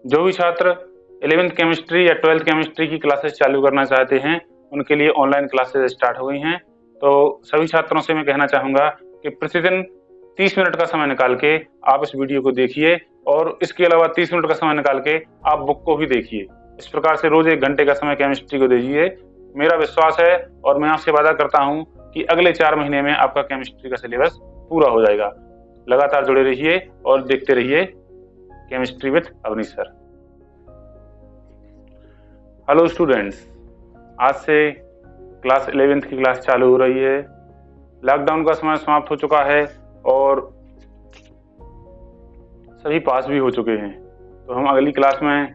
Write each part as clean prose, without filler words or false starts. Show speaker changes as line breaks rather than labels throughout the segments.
जो भी छात्र 11th केमिस्ट्री या 12th केमिस्ट्री की क्लासेस चालू करना चाहते हैं उनके लिए ऑनलाइन क्लासेस स्टार्ट हो गई हैं। तो सभी छात्रों से मैं कहना चाहूँगा कि प्रतिदिन 30 मिनट का समय निकाल के आप इस वीडियो को देखिए और इसके अलावा 30 मिनट का समय निकाल के आप बुक को भी देखिए। इस प्रकार से रोज 1 घंटे का समय केमिस्ट्री को दीजिए। मेरा विश्वास है और मैं आपसे वादा करता हूँ कि अगले 4 महीने में आपका केमिस्ट्री का सिलेबस पूरा हो जाएगा। लगातार जुड़े रहिए और देखते रहिए chemistry with Avnish sir. Hello students, आज से क्लास 11th की क्लास चालू हो रही है। लॉकडाउन का समय समाप्त हो चुका है और सभी पास भी हो चुके हैं। तो हम अगली क्लास में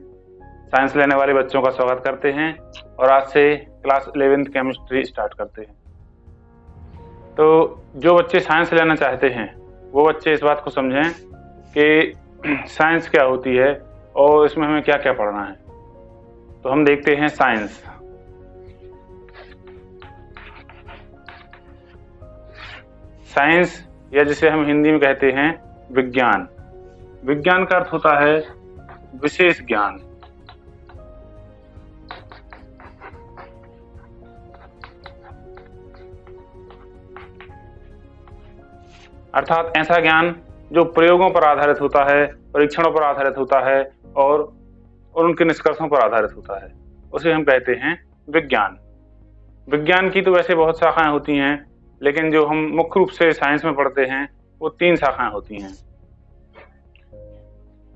साइंस लेने वाले बच्चों का स्वागत करते हैं और आज से क्लास 11th केमिस्ट्री स्टार्ट करते हैं। तो जो बच्चे साइंस लेना चाहते हैं वो बच्चे इस बात को समझें कि साइंस क्या होती है और इसमें हमें क्या क्या पढ़ना है। तो हम देखते हैं साइंस। साइंस या जिसे हम हिंदी में कहते हैं विज्ञान। विज्ञान का अर्थ होता है विशेष ज्ञान। अर्थात ऐसा ज्ञान जो प्रयोगों पर आधारित होता है, परीक्षणों पर आधारित होता है और उनके निष्कर्षों पर आधारित होता है, उसे हम कहते हैं विज्ञान। विज्ञान की तो वैसे बहुत शाखाएं होती हैं, लेकिन जो हम मुख्य रूप से साइंस में पढ़ते हैं वो 3 शाखाएं होती हैं।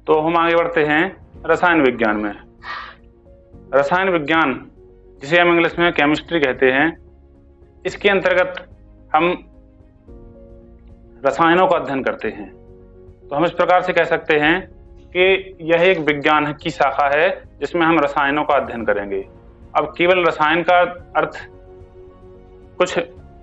तो हम आगे बढ़ते हैं रसायन विज्ञान में। रसायन विज्ञान, जिसे हम इंग्लिश में केमिस्ट्री कहते हैं, इसके अंतर्गत हम रसायनों का अध्ययन करते हैं। तो हम इस प्रकार से कह सकते हैं कि यह एक विज्ञान की शाखा है जिसमें हम रसायनों का अध्ययन करेंगे। अब केवल रसायन का अर्थ कुछ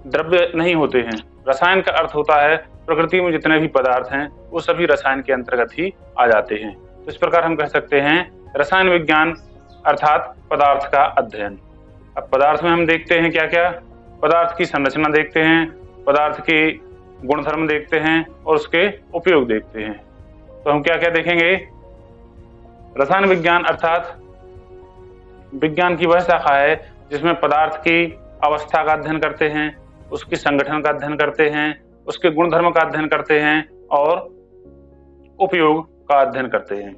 द्रव्य नहीं होते हैं। रसायन का अर्थ होता है प्रकृति में जितने भी पदार्थ हैं वो सभी रसायन के अंतर्गत ही आ जाते हैं। तो इस प्रकार हम कह सकते हैं रसायन विज्ञान अर्थात पदार्थ का अध्ययन। अब पदार्थ में हम देखते हैं क्या क्या। पदार्थ की संरचना देखते हैं, पदार्थ के गुणधर्म देखते हैं और उसके उपयोग देखते हैं। तो हम क्या क्या देखेंगे। रसायन विज्ञान अर्थात विज्ञान की वह शाखा है जिसमें पदार्थ की अवस्था का अध्ययन करते हैं, उसके संगठन का अध्ययन करते हैं, उसके गुणधर्म का अध्ययन करते हैं और उपयोग का अध्ययन करते हैं।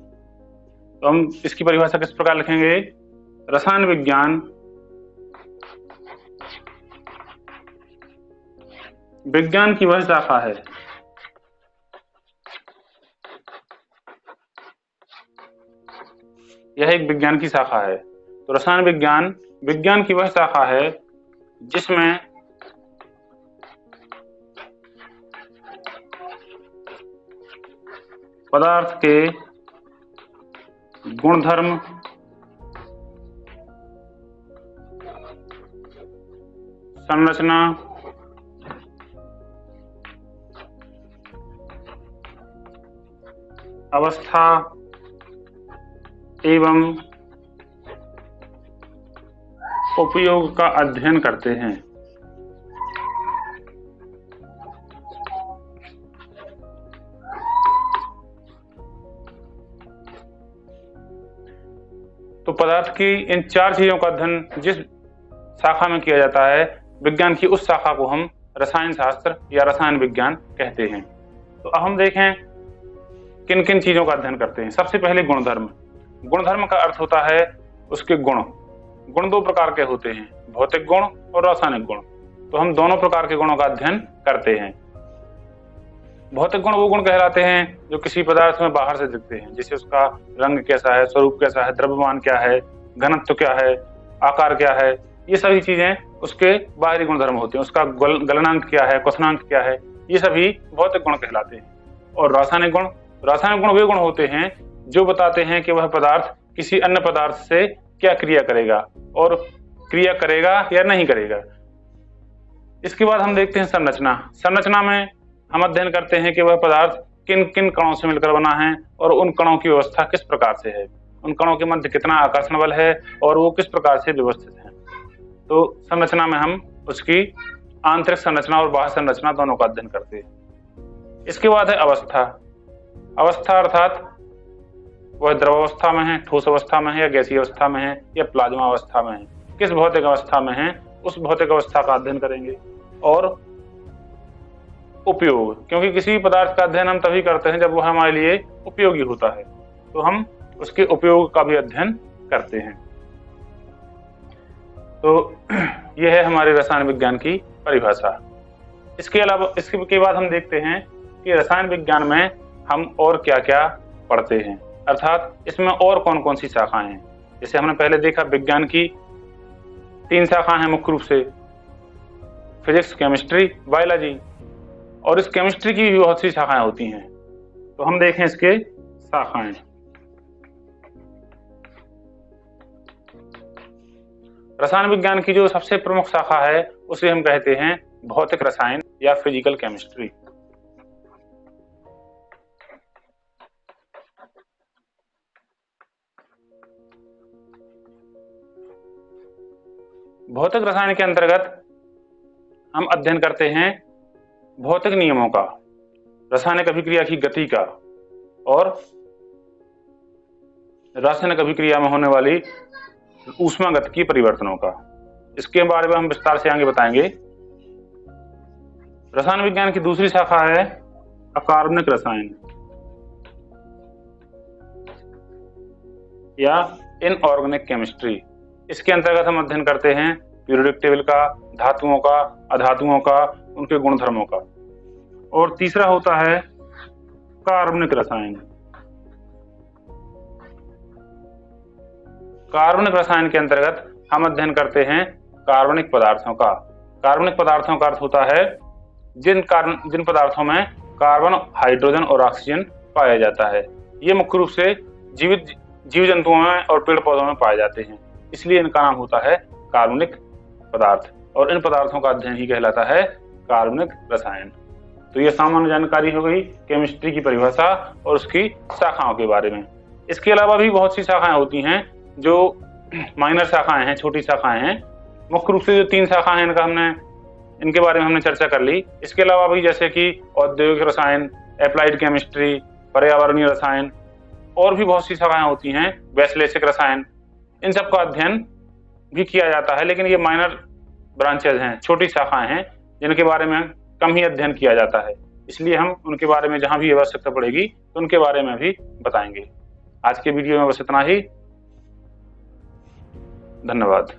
तो हम इसकी परिभाषा किस प्रकार लिखेंगे। रसायन विज्ञान विज्ञान की वह शाखा है यह एक विज्ञान की शाखा है। तो रसायन विज्ञान विज्ञान की वह शाखा है जिसमें पदार्थ के गुणधर्म, संरचना, अवस्था एवं उपयोग का अध्ययन करते हैं। तो पदार्थ की इन 4 चीजों का अध्ययन जिस शाखा में किया जाता है, विज्ञान की उस शाखा को हम रसायन शास्त्र या रसायन विज्ञान कहते हैं। तो अब हम देखें किन किन चीजों का अध्ययन करते हैं। सबसे पहले गुणधर्म। गुणधर्म का अर्थ होता है उसके गुण। गुण 2 प्रकार के होते हैं, भौतिक गुण और रासायनिक गुण। तो हम दोनों प्रकार के गुणों का अध्ययन करते हैं। भौतिक गुण वो गुण कहलाते हैं जो किसी पदार्थ में बाहर से दिखते हैं, जैसे उसका रंग कैसा है, स्वरूप कैसा है, द्रव्यमान क्या है, घनत्व क्या है, आकार क्या है, ये सभी चीजें उसके बाहरी गुणधर्म होते हैं। उसका गलनांक क्या है, क्वथनांक क्या है, ये सभी भौतिक गुण कहलाते हैं। और रासायनिक गुण वे गुण होते हैं जो बताते हैं कि वह पदार्थ किसी अन्य पदार्थ से क्या क्रिया करेगा और क्रिया करेगा या नहीं करेगा। इसके बाद हम देखते हैं संरचना। संरचना में हम अध्ययन करते हैं कि वह पदार्थ किन किन कणों से मिलकर बना है और उन कणों की व्यवस्था किस प्रकार से है, उन कणों के मध्य कितना आकर्षण बल है और वो किस प्रकार से व्यवस्थित है। तो संरचना में हम उसकी आंतरिक संरचना और बाह्य संरचना दोनों का अध्ययन करते हैं। इसके बाद है अवस्था। अवस्था अर्थात वह द्रव अवस्था में है, ठोस अवस्था में है या गैसीय अवस्था में है या प्लाज्मा अवस्था में है, किस भौतिक अवस्था में है, उस भौतिक अवस्था का अध्ययन करेंगे। और उपयोग, क्योंकि किसी भी पदार्थ का अध्ययन हम तभी करते हैं जब वो हमारे लिए उपयोगी होता है, तो हम उसके उपयोग का भी अध्ययन करते हैं। तो यह है हमारे रसायन विज्ञान की परिभाषा। इसके अलावा इसके बाद हम देखते हैं कि रसायन विज्ञान में हम और क्या क्या पढ़ते हैं, अर्थात इसमें और कौन कौन सी शाखाएं हैं। जैसे हमने पहले देखा, विज्ञान की 3 शाखाएं हैं मुख्य रूप से, फिजिक्स, केमिस्ट्री, बायोलॉजी, और इस केमिस्ट्री की भी बहुत सी शाखाएं होती हैं। तो हम देखें इसके शाखाएं। रसायन विज्ञान की जो सबसे प्रमुख शाखा है उसे हम कहते हैं भौतिक रसायन या फिजिकल केमिस्ट्री। भौतिक रसायन के अंतर्गत हम अध्ययन करते हैं भौतिक नियमों का, रासायनिक अभिक्रिया की गति का और रासायनिक अभिक्रिया में होने वाली ऊष्मागतिकी परिवर्तनों का। इसके बारे में हम विस्तार से आगे बताएंगे। रसायन विज्ञान की दूसरी शाखा है अकार्बनिक रसायन या इनऑर्गेनिक केमिस्ट्री। इसके अंतर्गत हम अध्ययन करते हैं पीरियोडिक टेबल का, धातुओं का, अधातुओं का, उनके गुणधर्मों का। और तीसरा होता है कार्बनिक रसायन। कार्बनिक रसायन के अंतर्गत हम अध्ययन करते हैं कार्बनिक पदार्थों का। कार्बनिक पदार्थों का अर्थ होता है जिन पदार्थों में कार्बन, हाइड्रोजन और ऑक्सीजन पाया जाता है। ये मुख्य रूप से जीव जंतुओं में और पेड़ पौधों में पाए जाते हैं, इसलिए इनका नाम होता है कार्बनिक पदार्थ, और इन पदार्थों का अध्ययन ही कहलाता है कार्बनिक रसायन। तो ये सामान्य जानकारी हो गई केमिस्ट्री की परिभाषा और उसकी शाखाओं के बारे में। इसके अलावा भी बहुत सी शाखाएं होती हैं जो माइनर शाखाएं हैं, छोटी शाखाएं हैं। मुख्य रूप से जो 3 शाखाएं हैं इनके बारे में हमने चर्चा कर ली। इसके अलावा भी जैसे कि औद्योगिक रसायन, एप्लाइड केमिस्ट्री, पर्यावरणीय रसायन, और भी बहुत सी शाखाएं होती हैं, वैश्लेषिक रसायन, इन सब का अध्ययन भी किया जाता है। लेकिन ये माइनर ब्रांचेज हैं, छोटी शाखाएं हैं जिनके बारे में कम ही अध्ययन किया जाता है, इसलिए हम उनके बारे में जहां भी आवश्यकता पड़ेगी तो उनके बारे में भी बताएंगे। आज के वीडियो में बस इतना ही। धन्यवाद।